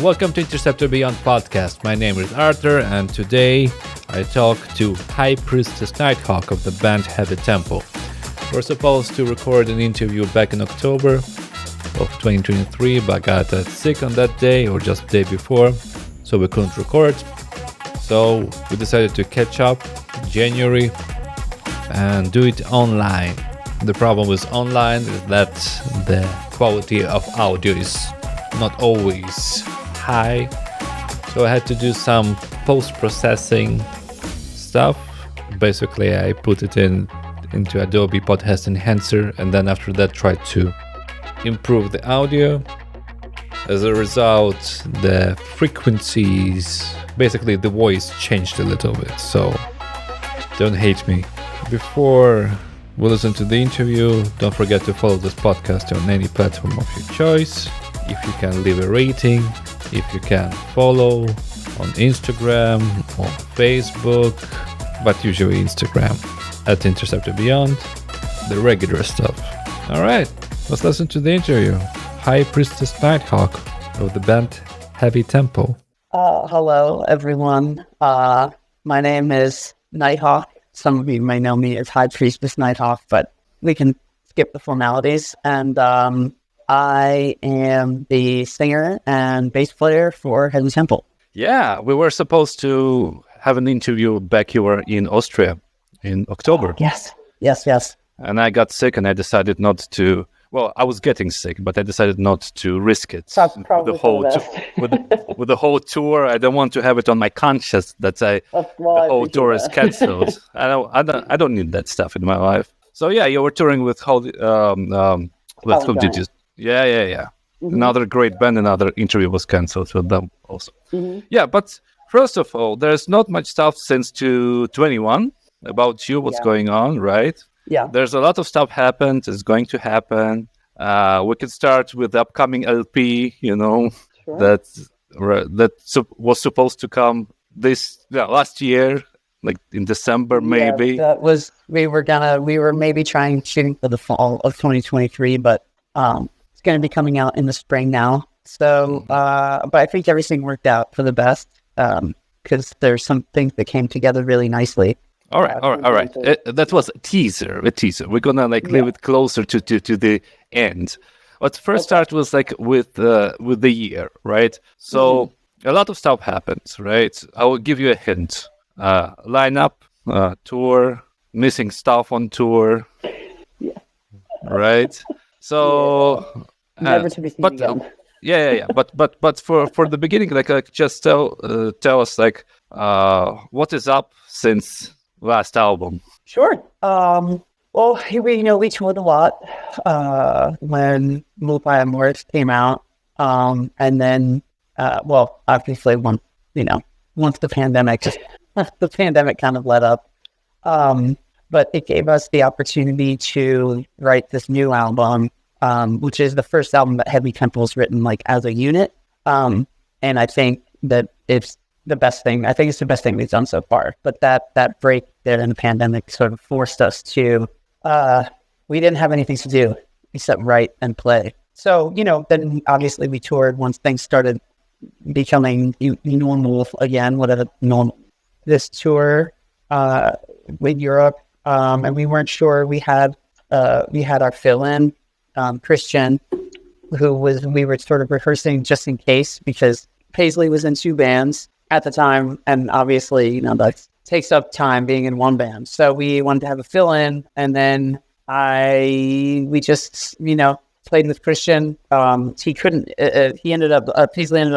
Welcome to Interceptor Beyond podcast. My name is Arthur, and today I talk to High Priestess Nighthawk of the band Heavy Tempo. We're supposed to record an interview back in October of 2023, but got sick on that day or just the day before, so we couldn't record. So we decided to catch up in January and do it online. The problem with online is that the quality of audio is not always high, so I had to do some post-processing stuff. Basically, I put it into Adobe Podcast Enhancer, and then after that tried to improve the audio. As a result, the frequencies, basically the voice changed a little bit, so don't hate me. Before we listen to the interview, don't forget to follow this podcast on any platform of your choice. If you can leave a rating, if you can follow on Instagram or Facebook, but usually Instagram at Interceptor Beyond, the regular stuff. All right, let's listen to the interview. High Priestess Nighthawk of the band Heavy Tempo. Hello, everyone. My name is Nighthawk. Some of you may know me as High Priestess Nighthawk, but we can skip the formalities. And I am the singer and bass player for Heavy Tempo. Yeah, we were supposed to have an interview back. You were in Austria in October. Yes. And I got sick and I decided not to. Well, I was getting sick, but I decided not to risk it. That's probably with the whole tour. I don't want to have it on my conscience that the whole tour is cancelled. I don't need that stuff in my life. So yeah, you were touring with Howling Giant. Yeah. Mm-hmm. Another great band. Another interview was cancelled with them also. Mm-hmm. Yeah, but first of all, there's not much stuff since 2021 about you. What's going on, right? Yeah. There's a lot of stuff happened. It's going to happen. We can start with the upcoming LP. Sure. that was supposed to come last year, like in December maybe. That was we were maybe shooting for the fall of 2023, but it's going to be coming out in the spring now. So, but I think everything worked out for the best because there's some things that came together really nicely. All right. That was a teaser. We're gonna leave it closer to the end. But first start was with the year, right? So a lot of stuff happens, right? I will give you a hint. Lineup, tour, missing stuff on tour. Yeah. Right. So never to be seen again. Yeah. But for the beginning, just tell us what is up since last album. Sure. Well, we toured a lot when Lupi Amoris came out, and then obviously once the pandemic kind of let up, but it gave us the opportunity to write this new album, which is the first album that Heavy Tempo's written as a unit, and I think that it's the best thing. I think it's the best thing we've done so far. But that break there in the pandemic sort of forced us to, we didn't have anything to do except write and play. So, then obviously we toured once things started becoming normal again, whatever normal. This tour with Europe, and we weren't sure. We had our fill-in, Christian, we were sort of rehearsing just in case because Paisley was in two bands at the time, and obviously, that takes up time being in one band. So we wanted to have a fill-in, and then we just, played with Christian. Paisley ended up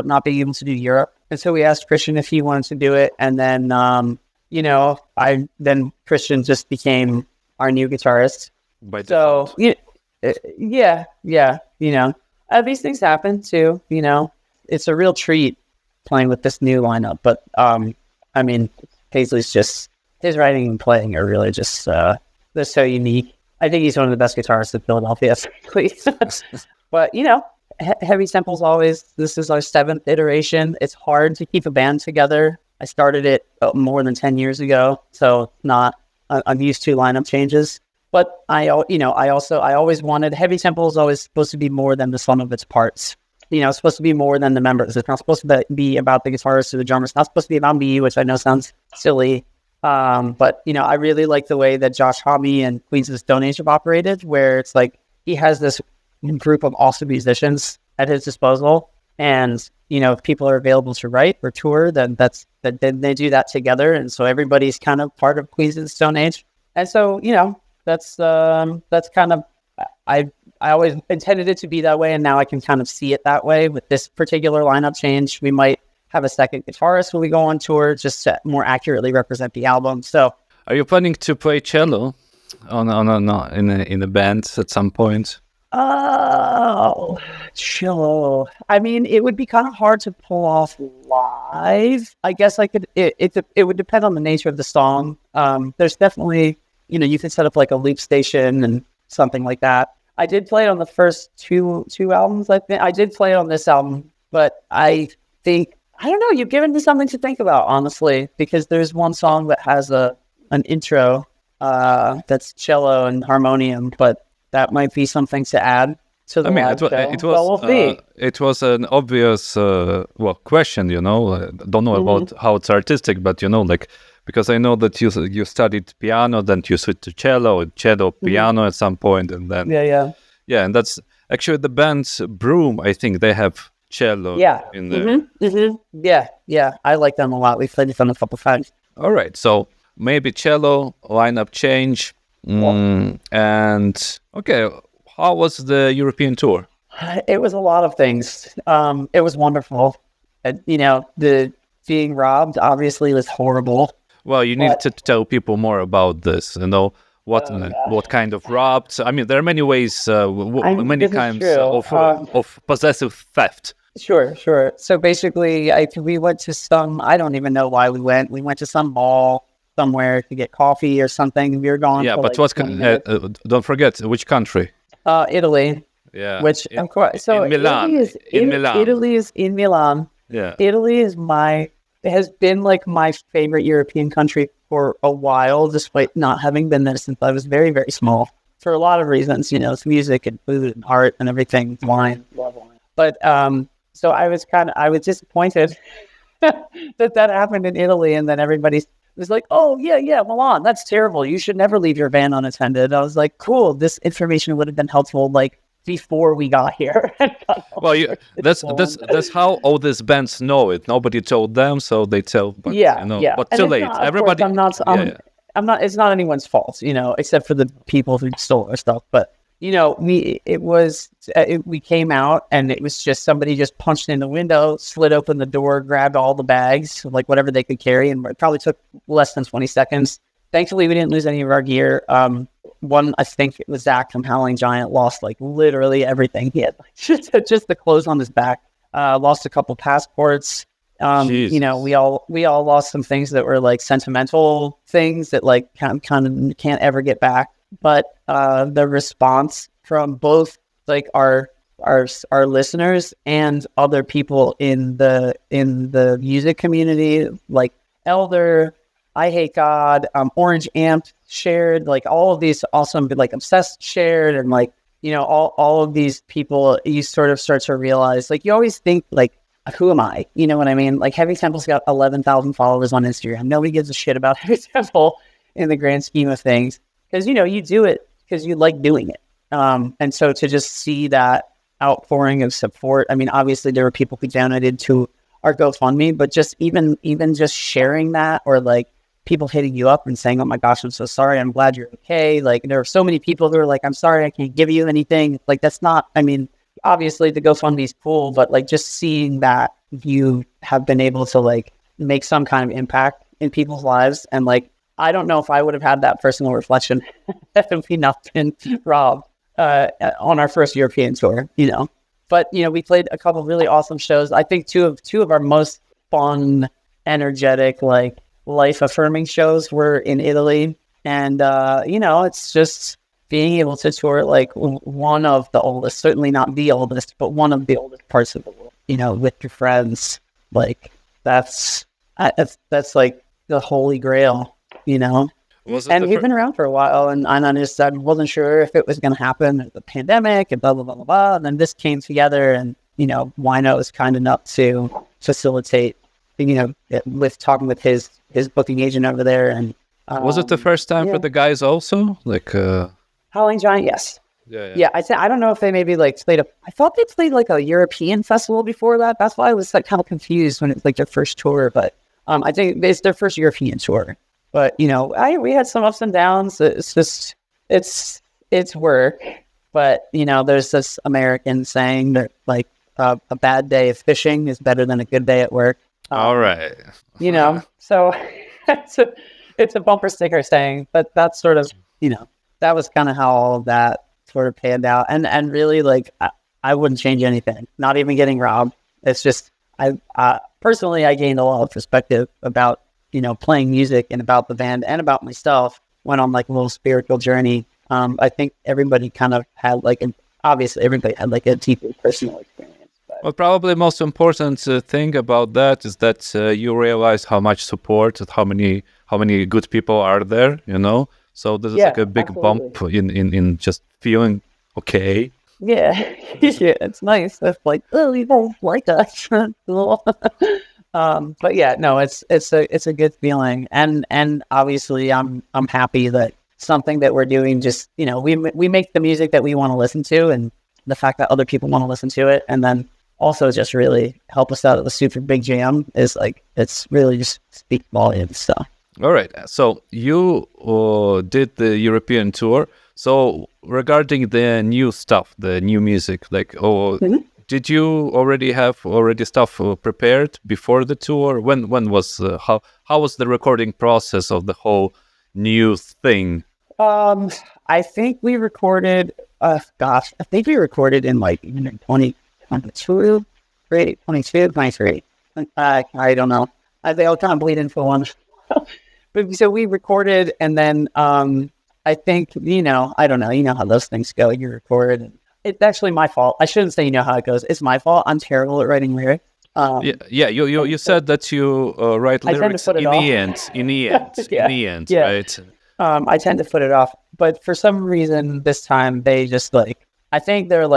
not being able to do Europe, and so we asked Christian if he wanted to do it, and then, then Christian just became our new guitarist. By default. So, these things happen too, it's a real treat playing with this new lineup, but Paisley's just, his writing and playing are really just they're so unique. I think he's one of the best guitarists in Philadelphia, please. But Heavy Tempo's this is our 7th iteration. It's hard to keep a band together. I started it more than 10 years ago, so I'm used to lineup changes. But I always wanted, Heavy Tempo is always supposed to be more than the sum of its parts. it's supposed to be more than the members. It's not supposed to be about the guitarist or the drummer. It's not supposed to be about me, which I know sounds silly. But I really like the way that Josh Homme and Queens of the Stone Age have operated, where it's like he has this group of awesome musicians at his disposal, and if people are available to write or tour, then then they do that together, and so everybody's kind of part of Queens of the Stone Age. And so that's kind of I always intended it to be that way, and now I can kind of see it that way. With this particular lineup change, we might have a second guitarist when we go on tour, just to more accurately represent the album. So, are you planning to play cello in a band at some point? Oh, cello. I mean, it would be kind of hard to pull off live. I guess I could. It would depend on the nature of the song. There's definitely, you can set up like a loop station and something like that. I did play it on the first two albums. I think I did play it on this album, but I think, I don't know, you've given me something to think about, honestly, because there's one song that has an intro that's cello and harmonium, but that might be something to add to the live show. We'll see. It was an obvious question, don't know about how it's artistic, but because I know that you studied piano, then you switched to cello, piano at some point, and then yeah, and that's actually the band's Broom. I think they have cello in there. Yeah, I like them a lot. We've played with them a couple times. All right, so maybe cello lineup change. And okay, how was the European tour? It was a lot of things. It was wonderful. The being robbed obviously was horrible. Well, you need to tell people more about this. What kind of robbed? I mean, there are many ways, many kinds of possessive theft. Sure. So basically, we went to some. I don't even know why we went. We went to some mall somewhere to get coffee or something. We were gone. Yeah, but don't forget which country? Italy. Yeah. Which of course. So in Milan. Italy is in Milan. Yeah. Italy has been like my favorite European country for a while, despite not having been there since I was very, very small. For a lot of reasons, it's music and food and art and everything, wine, love wine. But so I was disappointed that happened in Italy, and then everybody was like, "Oh yeah, Milan, that's terrible. You should never leave your van unattended." I was like, "Cool, this information would have been helpful like before we got here." Well, that's how all these bands know it. Nobody told them, so they tell. But, but too late. Everybody. I'm not. It's not anyone's fault, except for the people who stole our stuff. But we came out, and it was just somebody just punched in the window, slid open the door, grabbed all the bags, like whatever they could carry, and it probably took less than 20 seconds. Thankfully, we didn't lose any of our gear. One, I think it was Zach from Howling Giant, lost like literally everything. He had just the clothes on his back. Lost a couple passports. We all lost some things that were like sentimental things that like kind of can't ever get back. But the response from both like our listeners and other people in the music community, like Elder, I Hate God, Orange Amped shared, like all of these awesome, like Obsessed shared, and like, all of these people, you sort of start to realize, like, you always think, like, who am I? You know what I mean? Like, Heavy Temple's got 11,000 followers on Instagram. Nobody gives a shit about Heavy Temple in the grand scheme of things. Because, you do it because you like doing it. And so to just see that outpouring of support, I mean, obviously there were people who donated to our GoFundMe, but just even just sharing that, or like, people hitting you up and saying, "Oh my gosh, I'm so sorry. I'm glad you're okay." Like, there are so many people who are like, "I'm sorry, I can't give you anything." Like, that's not, I mean, obviously the GoFundMe is cool, but like just seeing that you have been able to like make some kind of impact in people's lives. And like, I don't know if I would have had that personal reflection had we not been robbed on our first European tour, But, we played a couple of really awesome shows. I think two of our most fun, energetic, like, life-affirming shows were in Italy. And, it's just being able to tour, like, one of the oldest, certainly not the oldest, but one of the oldest parts of the world, with your friends. Like, that's like the holy grail, And we've been around for a while, and I wasn't sure if it was going to happen, the pandemic, and blah, blah, blah, blah, blah. And then this came together, and Wino is kind enough to facilitate, with talking with his booking agent over there. And was it the first time for the guys also? Like Howling Giant, yes. Yeah. I don't know if they maybe like played I thought they played like a European festival before that. That's why I was like kind of confused when it's like their first tour. But I think it's their first European tour. But we had some ups and downs. It's just it's work. But there's this American saying that like a bad day of fishing is better than a good day at work. All right. So it's a bumper sticker saying, but that's sort of that was kind of how all of that sort of panned out. And really, like, I wouldn't change anything, not even getting robbed. It's just, I personally, I gained a lot of perspective about, playing music and about the band and about myself. Went on like a little spiritual journey. I think everybody kind of had obviously everybody had like a deeper personal experience. But. Well, probably the most important thing about that is that you realize how much support, how many good people are there, So this is like a big bump in just feeling okay. Yeah, it's nice. It's like, oh, you don't like us. But yeah, no, it's a good feeling, and obviously I'm happy that something that we're doing just we make the music that we want to listen to, and the fact that other people want to listen to it, and then also just really help us out at the super big jam is like it's really just speak volumes. So. All right. So you did the European tour. So regarding the new stuff, the new music, like, did you already have stuff prepared before the tour? When was how was the recording process of the whole new thing? I think we recorded. I think we recorded in like 2022, 22, 23. I don't know. They all kind of bleed into one. But so we recorded, and then I think I don't know. How those things go. You record, and it's actually my fault. I shouldn't say how it goes. It's my fault. I'm terrible at writing lyrics. You said that you write lyrics in the end, right? I tend to put it off, but for some reason this time they just I think they're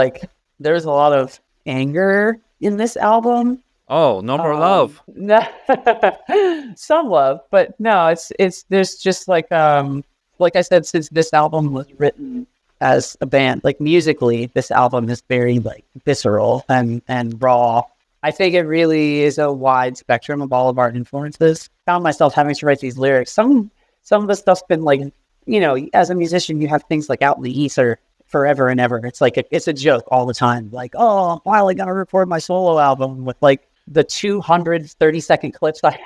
there's a lot of anger in this album. Oh, no more love. No, some love, but no, it's there's just like I said, since this album was written as a band, like musically, this album is very visceral and raw. I think it really is a wide spectrum of all of our influences. Found myself having to write these lyrics. Some of the stuff's been as a musician, you have things like out in the ether forever and ever. It's it's a joke all the time. Like, oh, while I gotta record my solo album with the 230-second clips I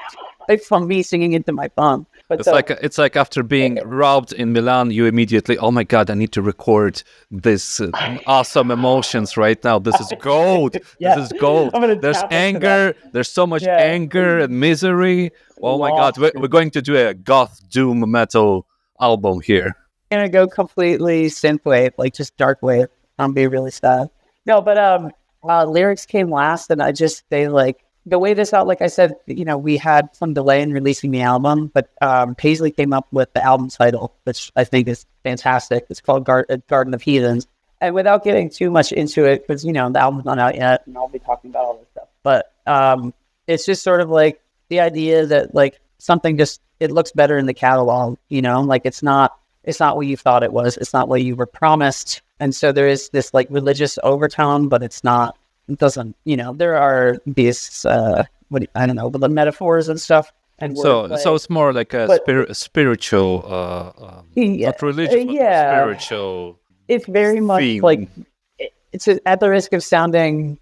have from me singing into my phone. But it's like after being robbed in Milan, you immediately, oh my God, I need to record this awesome emotions right now. This is gold. This is gold. There's anger. There's so much anger and misery. Oh my God, we're going to do a goth doom metal album here. I'm gonna go completely synthwave, just dark wave. I'm be really sad. No, but lyrics came last, and the way this out, like I said, we had some delay in releasing the album, but Paisley came up with the album title, which I think is fantastic. It's called Garden of Heathens. And without getting too much into it, because, the album's not out yet, and I'll be talking about all this stuff. But it's just sort of the idea that something it looks better in the catalog, it's not what you thought it was. It's not what you were promised. And so there is this religious overtone, but it's not. It doesn't, there are these, I don't know, but the metaphors and stuff. And so it's more like a spiritual, not religious, but spiritual. It's very much theme. It's at the risk of sounding,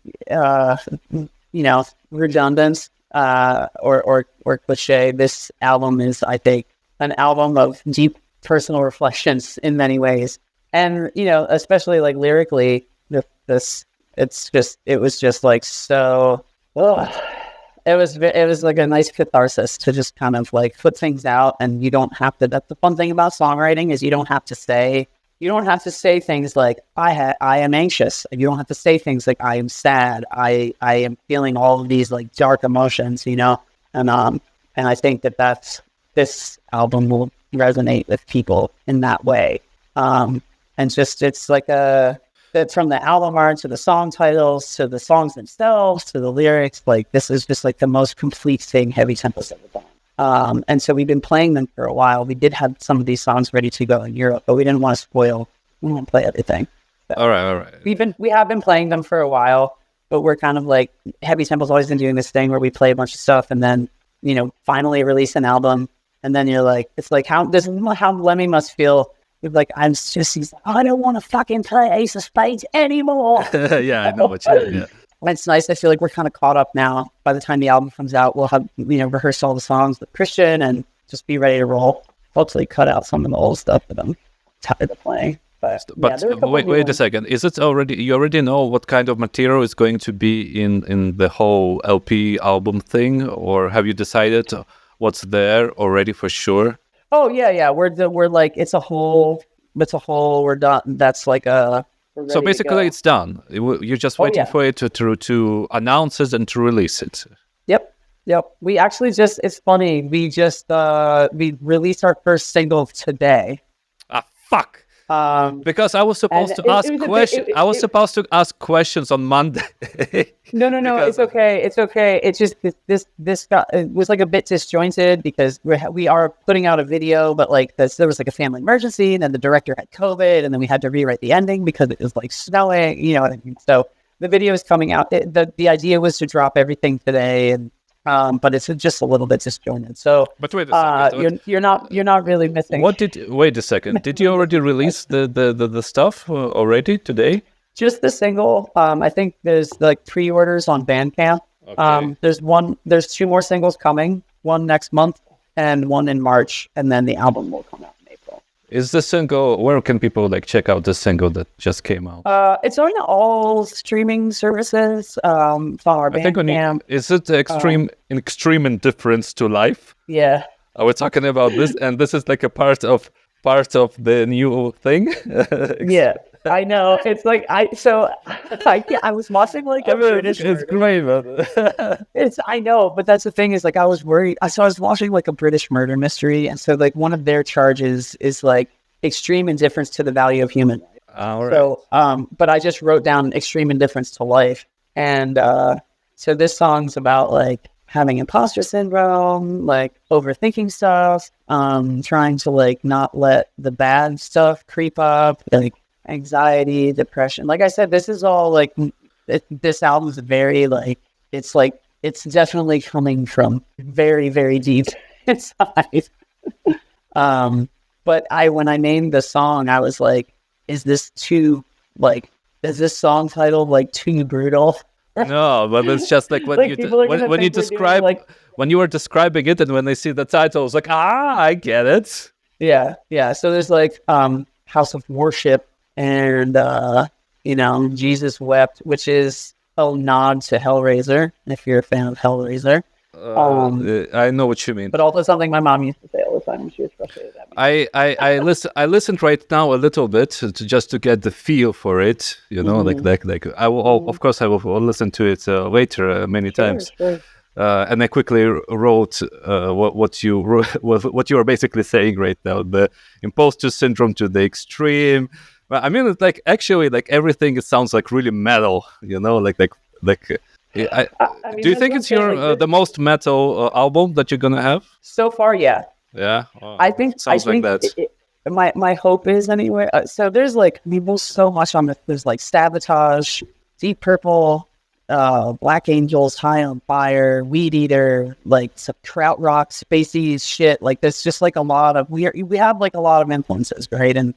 redundant or cliche. This album is, I think, an album of deep personal reflections in many ways, and especially lyrically, it was just so. It was like a nice catharsis to just kind of put things out, and you don't have to. That's the fun thing about songwriting is you don't have to say things like I am anxious. You don't have to say things like I am sad. I am feeling all of these dark emotions, and I think that's this album will resonate with people in that way. And just it's like a. that from the album art to the song titles to the songs themselves to the lyrics, like this is just like the most complete thing Heavy Temple's ever done. And so we've been playing them for a while. We did have some of these songs ready to go in Europe, but we didn't want to spoil. We want to play everything. So all right. We have been playing them for a while, but we're kind of like Heavy Temple's always been doing this thing where we play a bunch of stuff and then, you know, finally release an album. And then you're like, it's like how Lemmy must feel. Like, he's like, I don't want to fucking play Ace of Spades anymore. Yeah, I know what you mean. Yeah. It's nice. I feel like we're kind of caught up now. By the time the album comes out, we'll have, you know, rehearsed all the songs with Christian and just be ready to roll. Hopefully cut out some of the old stuff that I'm tired of playing. But yeah, wait a second. Is it already, you already know what kind of material is going to be in the whole LP album thing? Or have you decided what's there already for sure? Oh yeah. We're like, it's a whole, we're done. That's like so basically it's done. You're just waiting for it to announce it and to release it. Yep. We actually just, it's funny. We just, we released our first single today. Ah, fuck. Because I was supposed to ask questions. I was supposed to ask questions on Monday. No. It's okay. It's just it was like a bit disjointed because we are putting out a video, but like there was like a family emergency, and then the director had COVID, and then we had to rewrite the ending because it was like snowing. You know what I mean? So the video is coming out. The idea was to drop everything today, and but it's just a little bit disjointed. So, but wait a second, you're not really missing. Wait a second. Did you already release the stuff already today? Just the single. I think there's like pre-orders on Bandcamp. Okay. There's 2 more singles coming. One next month and one in March, and then the album will come out in April. Is the single? Where can people like check out the single that just came out? It's on all streaming services. It's on our Bandcamp. Is it extreme indifference to life? Yeah. Are we talking about this? And this is like a part of the new thing. Yeah. I know. It's like I was watching like a British. It's great, man. I know, but that's the thing is like I was worried. I was watching like a British murder mystery, and so like one of their charges is like extreme indifference to the value of human life. All right. So, but I just wrote down extreme indifference to life, and so this song's about like having imposter syndrome, like overthinking stuff, trying to like not let the bad stuff creep up, like anxiety, depression. Like I said, this is all like this album's very like it's definitely coming from very, very deep inside. But when I named the song, I was like, is this song titled like too brutal? No, but it's just like when you were describing it and when they see the title, it's like, I get it. Yeah. So there's like House of Worship and Jesus Wept, which is a nod to Hellraiser, if you're a fan of Hellraiser. I know what you mean. But also something my mom used to say all the time when she was frustrated at me. I listened right now a little bit just to get the feel for it, you know, like I will of course I will listen to it later many times. Sure. And I quickly wrote what you are basically saying right now, the imposter syndrome to the extreme. I mean, it's like actually like everything, it sounds like really metal, you know, like. I mean, do you think it's your the most metal album that you're gonna have so far? Yeah. Yeah. Oh, I think that. My hope is anyway. So there's like so much on it. There's like Sabotage, Deep Purple, Black Angels, High on Fire, Weed Eater, like some krautrock, spacey shit. Like there's just like a lot of we have like a lot of influences, right? And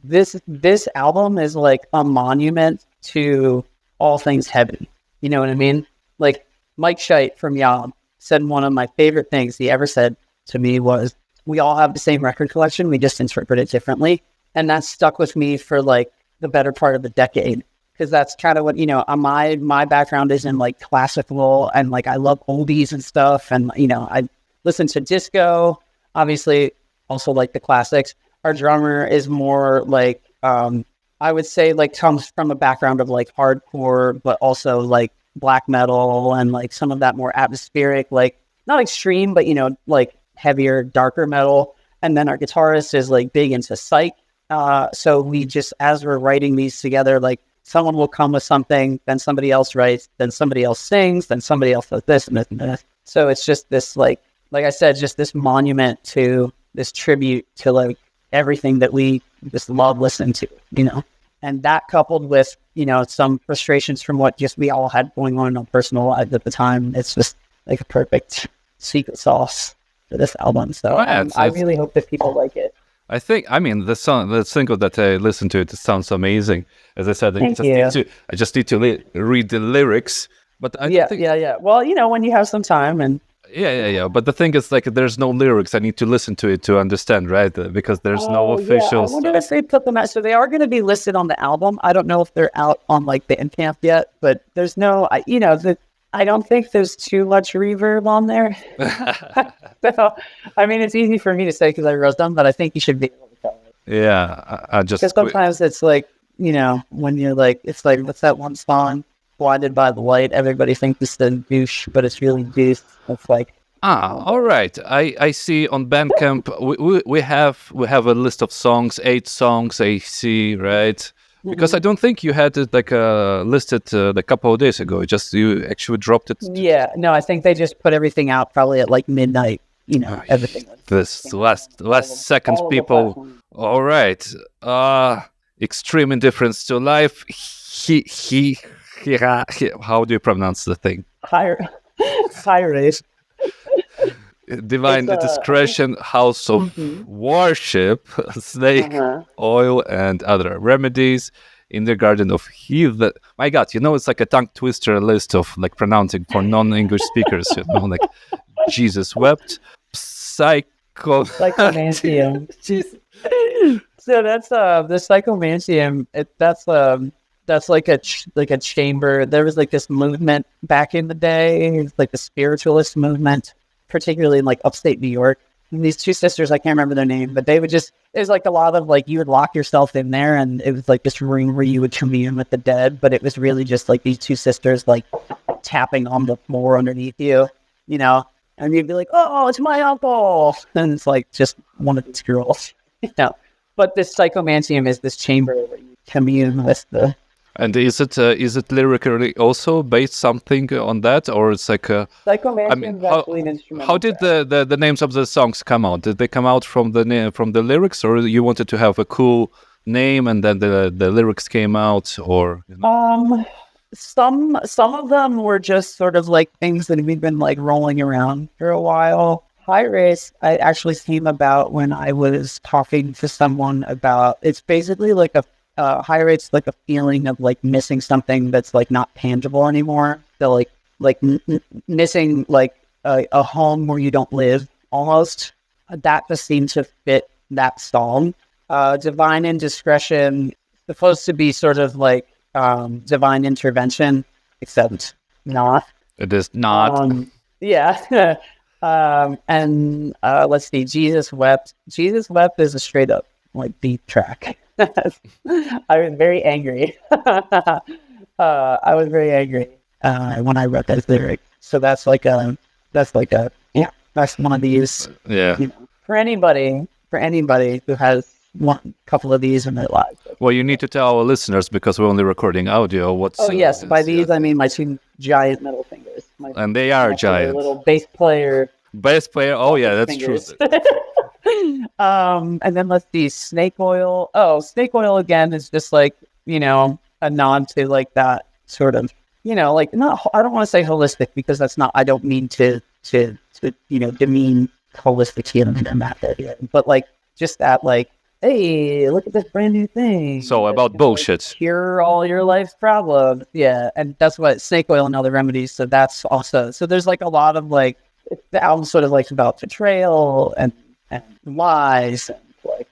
this album is like a monument to all things heavy. You know what I mean? Like Mike Scheidt from Yob said one of my favorite things he ever said to me was, we all have the same record collection, we just interpret it differently. And that stuck with me for like the better part of the decade. Because that's kind of what, you know, my background is in like classical and like I love oldies and stuff. And, you know, I listen to disco, obviously also like the classics. Our drummer is more like, I would say like comes from a background of like hardcore, but also like black metal and like some of that more atmospheric, like not extreme, but, you know, like heavier, darker metal. And then our guitarist is like big into psych So we just, as we're writing these together, like someone will come with something, then somebody else writes, then somebody else sings, then somebody else does this and this and this. So it's just this, like I said, just this monument to this tribute to like everything that we just love listening to, and that coupled with, some frustrations from what just we all had going on in our personal lives at the time. It's just like a perfect secret sauce for this album. So I really hope that people like it. I mean, the single that I listened to, it sounds amazing. As I said, I just need to read the lyrics. But yeah. Well, when you have some time and. Yeah. But the thing is, like, there's no lyrics. I need to listen to it to understand, right? Because there's no official. I wonder if they put them out. So they are going to be listed on the album. I don't know if they're out on like the Bandcamp yet, but there's no, I don't think there's too much reverb on there. So, I mean, it's easy for me to say because I wrote them, but I think you should be able to tell it. Yeah, I just because sometimes it's like, when you're like, it's like, what's that one song? Blinded by the light. Everybody thinks it's the douche, but it's really douche. It's like all right. I see on Bandcamp we have a list of songs, 8 songs. I see, right? Because I don't think you had it like listed a couple of days ago. Just you actually dropped it. Yeah, no, I think they just put everything out probably at like midnight. Everything. This last seconds, people. All right. Extreme indifference to life. How do you pronounce the thing? High race. Divine discretion, house of worship, snake, oil, and other remedies in the garden of heathen. My God, it's like a tongue twister list of like pronouncing for non-English speakers. Like Jesus wept, psychomantium. So that's the psychomantium. That's like a chamber. There was like this movement back in the day, like the spiritualist movement, particularly in like upstate New York. And these 2 sisters, I can't remember their name, but they would it was like a lot of like, you would lock yourself in there and it was like this room where you would commune with the dead, but it was really just like these 2 sisters like tapping on the floor underneath you, and you'd be like, oh, it's my uncle. And it's like just one of these girls, But this psychomantium is this chamber where you commune with the. And is it lyrically also based something on that, or it's like psychomantium? Actually an instrumental. How did the names of the songs come out? Did they come out from the lyrics, or you wanted to have a cool name and then the lyrics came out, or? Some of them were just sort of like things that we've been like rolling around for a while. High Race, I actually came about when I was talking to someone about. It's basically like high rate's like a feeling of like missing something that's like not tangible anymore. So like missing like a home where you don't live almost. That just seemed to fit that song. Divine Indiscretion, supposed to be sort of like divine intervention, except not. It is not. Yeah. And let's see, Jesus Wept. Jesus Wept is a straight up like beat track. I was very angry. I was very angry when I wrote that lyric. So that's one of these. Yeah. For anybody who has one couple of these in their lives. Well, you need to tell our listeners, because we're only recording audio. Yes, by these I mean my 2 giant middle fingers. And they are giant. Little bass player. Oh yeah, that's fingers. True. And then let's see, Snake Oil. Oh, Snake Oil again is just like, a nod to like that sort of, like not, I don't want to say holistic because that's not, I don't mean to demean holistic healing and that, but like just that like, hey, look at this brand new thing. So about bullshit. Like, cure all your life's problems. Yeah. And that's what Snake Oil and Other Remedies. So that's also, so there's like a lot of like, the album sort of like about betrayal and lies and like,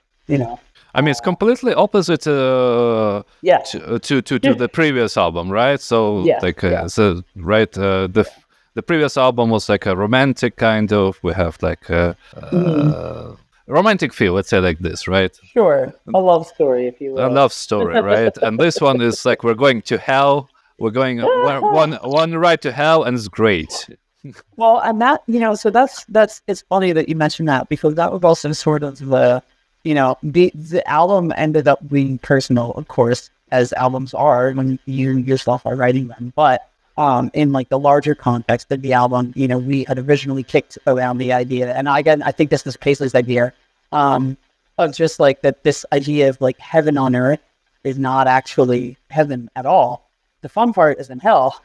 I mean, it's completely opposite to the previous album, right? So the previous album was like a romantic kind of. We have like a romantic feel, let's say like this, right? Sure, a love story, if you will. A love story, right? And this one is like we're going to hell. We're going one ride to hell, and it's great. Well, and that, so that's it's funny that you mentioned that, because that was also sort of the the album ended up being personal, of course, as albums are when you yourself are writing them. But in like the larger context of the album, we had originally kicked around the idea, and again, I think this is Paisley's idea, of just like that this idea of like heaven on earth is not actually heaven at all. The fun part is in hell.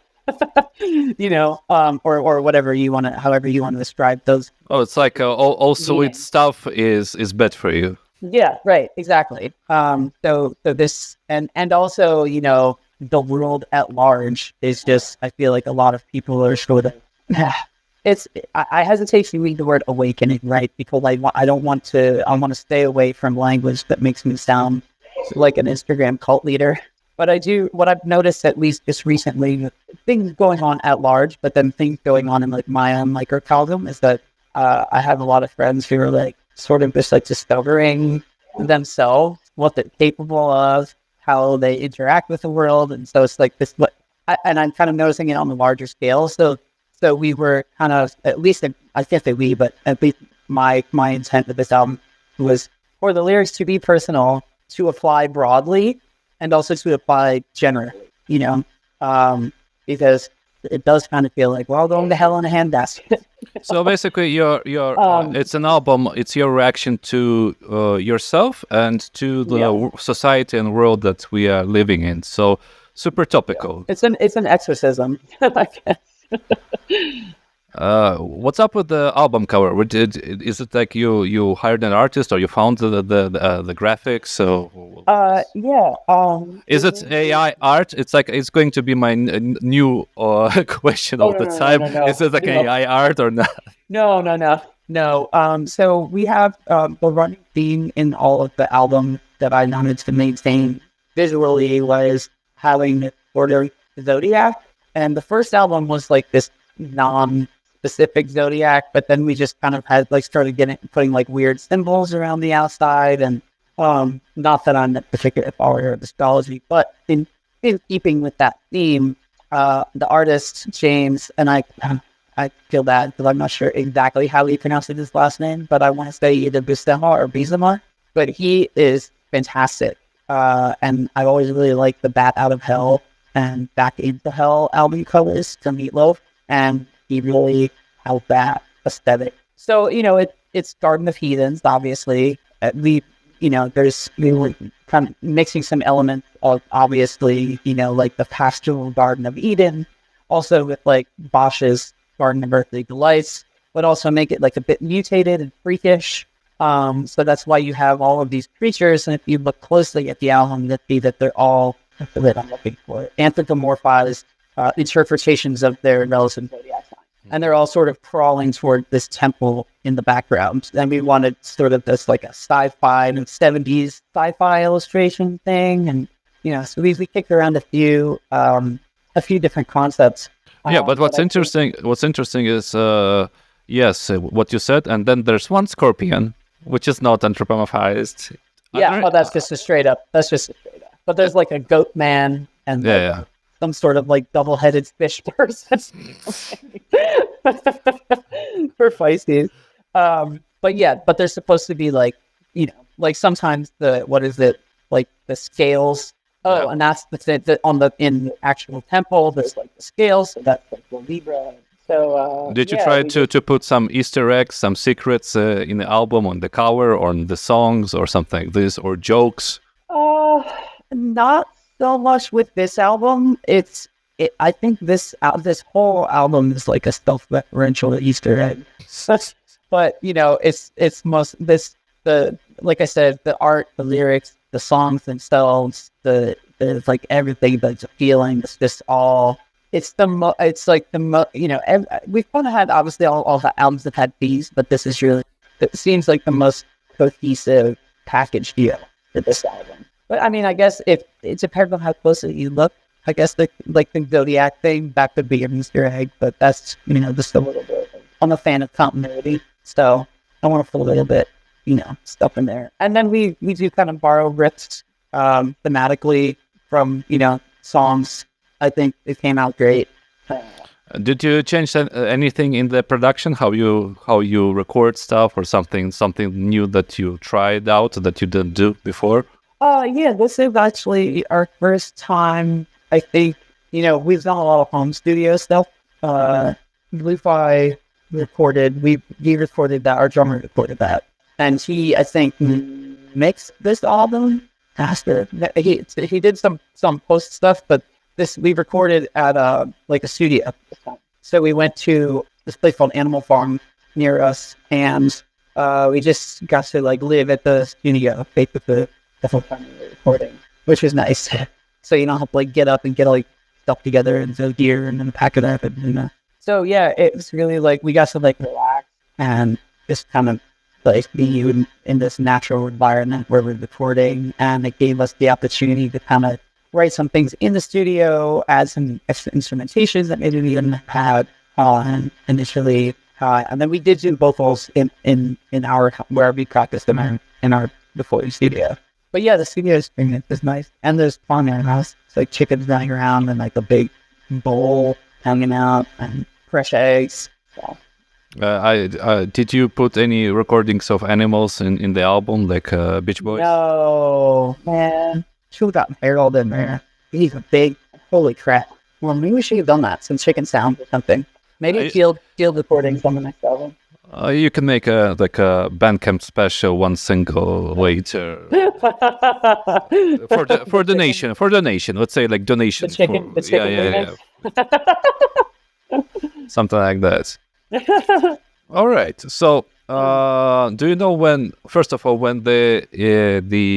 Or whatever you want to, however you want to describe those. Oh, it's like all sweet stuff is bad for you. Yeah, right, exactly. So this and also, the world at large is just, I feel like a lot of people are sort of, I hesitate to read the word awakening, right? Because I want to stay away from language that makes me sound like an Instagram cult leader. But what I've noticed, at least just recently, things going on at large, but then things going on in like my own microcosm, is that I have a lot of friends who are like sort of just like discovering themselves, what they're capable of, how they interact with the world. And so it's like this, and I'm kind of noticing it on the larger scale. So we were kind of, at least, I can't say we, but at least my intent with this album was for the lyrics to be personal, to apply broadly, and also to apply generally, because it does kind of feel like, well, going to hell in a handbasket. So basically, it's an album. It's your reaction to yourself and to the society and world that we are living in. So super topical. Yeah. It's an exorcism, I guess. What's up with the album cover? Is it like you hired an artist, or you found the graphics? So is it AI art? It's like, it's going to be my new question all the time. No. Is it like AI art or not? No. So we have the running theme in all of the album that I wanted to maintain visually was having this sort of zodiac, and the first album was like this non-specific zodiac, but then we just kind of had like started putting like weird symbols around the outside, and not that I'm a particular follower of astrology, but in keeping with that theme, the artist James, and I feel bad because I'm not sure exactly how he pronounces his last name, but I want to say either Buscema or Bizema, but he is fantastic, and I always really liked the Bat Out of Hell and Back Into Hell album covers to Meatloaf, and he really has that aesthetic. So, it's Garden of Heathens, obviously. We were kind of mixing some elements of, obviously, like the pastoral Garden of Eden, also with like Bosch's Garden of Earthly Delights, but also make it like a bit mutated and freakish. So that's why you have all of these creatures, and if you look closely at the album, you'll see that they're all, that's the word I'm looking for, anthropomorphized interpretations of their relative zodiac sign. And they're all sort of crawling toward this temple in the background. And we wanted sort of this like a sci-fi and 70s sci-fi illustration thing. And, so we kicked around a few different concepts. But what's interesting is, yes, what you said. And then there's one scorpion, which is not anthropomorphized. Yeah, that's just a straight up. But there's like a goat man and some sort of like double-headed fish person for feisties. But they're supposed to be like, like sometimes like the scales. Oh, and that's in the actual temple. There's like the scales. So that's like the Libra. So did you try to put some Easter eggs, some secrets in the album, on the cover, or on the songs, or something like this, or jokes? Not so much with this album. I think this whole album is like a self-referential Easter egg. But it's most like I said, the art, the lyrics, the songs themselves, the like everything that's feeling. It's just all. We've kind of had, obviously all the albums have had these, but this is really, it seems like the most cohesive package deal for this album. But I mean, I guess if it depends on how closely you look, I guess the Zodiac thing, that could be an Easter egg, but that's, just a little bit. I'm a fan of continuity, so I want to put a little bit, stuff in there. And then we do kind of borrow riffs thematically from, songs. I think it came out great. Did you change anything in the production? How you record stuff, or something new that you tried out that you didn't do before? Yeah, this is actually our first time. I think, we've done a lot of home studio stuff. Lupi he recorded that, our drummer recorded that. And he, I think, mixed this album, mastered. He did some post stuff, but we recorded at like a studio. So we went to this place called Animal Farm near us, and we just got to like live at the studio, basically the whole time we were recording, which was nice. So you don't have to like get up and get like stuff together and so gear and then pack it up and so yeah, it was really like we got to like relax and just kind of like be in this natural environment where we're recording, and it gave us the opportunity to kind of write some things in the studio, add some extra instrumentations that maybe we didn't have initially, and then we did do vocals in our where we practiced them in our recording studio. But yeah, the studio experience is nice, and there's fun in our house. It's like chickens running around and like a big bowl hanging out and fresh eggs. So. Did you put any recordings of animals in the album, like Beach Boys? No, man. Should have gotten Harold in there. He's a big, holy crap. Well, maybe we should have done that, some chicken sounds or something. Maybe field recordings on the next album. You can make a Bandcamp special, one single later for donation. For donation, let's say like donation. The chicken. Yeah. Something like that. All right. So, do you know when? First of all, when the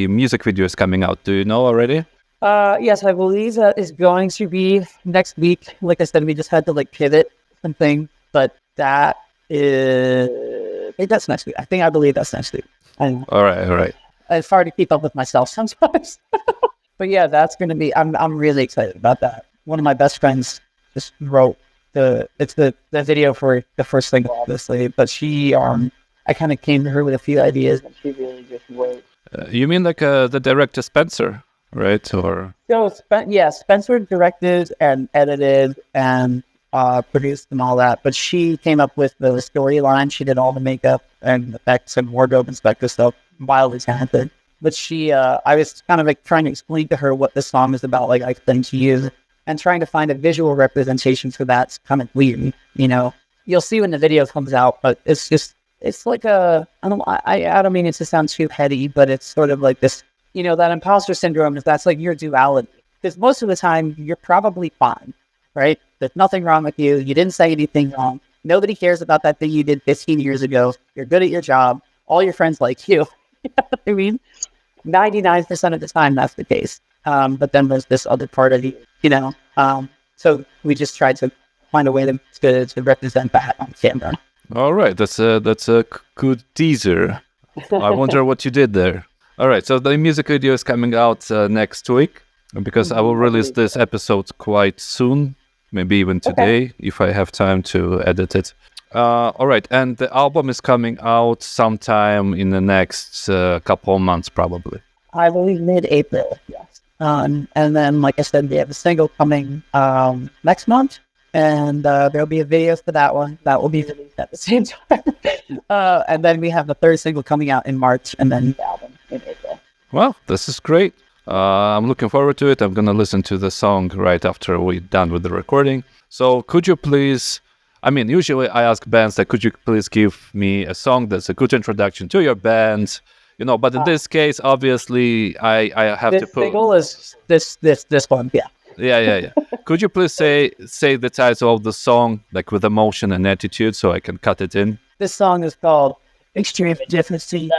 music video is coming out? Do you know already? Yes, I believe that is going to be next week. Like I said, we just had to like pivot something, but that is. I think that's next week. I believe that's next week. All right. It's hard to keep up with myself sometimes, but yeah, that's going to be. I'm really excited about that. One of my best friends just wrote the video for the first single, obviously, but she I kind of came to her with a few ideas, and she really just wrote. You mean like the director Spencer, right? Or Spencer directed and edited and produced and all that, but she came up with the storyline. She did all the makeup and effects and wardrobe and spectre stuff. Wildly talented. But I was kind of like trying to explain to her what the song is about, like I think to use, and trying to find a visual representation for that's kind of weird. You'll see when the video comes out, but it's like I don't mean it to sound too heady, but it's sort of like this, that imposter syndrome, if that's like your duality. Because most of the time, you're probably fine, right? There's nothing wrong with you. You didn't say anything wrong. Nobody cares about that thing you did 15 years ago. You're good at your job. All your friends like you. You know what I mean? 99% of the time, that's the case. But then there's this other part of you, so we just tried to find a way to represent that on camera. All right, that's a good teaser. I wonder what you did there. All right, so the music video is coming out next week, because I will release this episode quite soon, maybe even today, if I have time to edit it. All right, and the album is coming out sometime in the next couple of months, probably. I believe mid-April, yes. And then, like I said, we have a single coming next month, and there'll be a video for that one that will be released at the same time. And then we have the third single coming out in March, and then the album in April. Well, this is great. I'm looking forward to it. I'm going to listen to the song right after we're done with the recording. So could you please... usually I ask bands that could you please give me a song that's a good introduction to your band, but in this case, obviously, I have to put... This single is this one, yeah. Yeah. Could you please say the title of the song, like with emotion and attitude, so I can cut it in? This song is called Extreme Indifferency.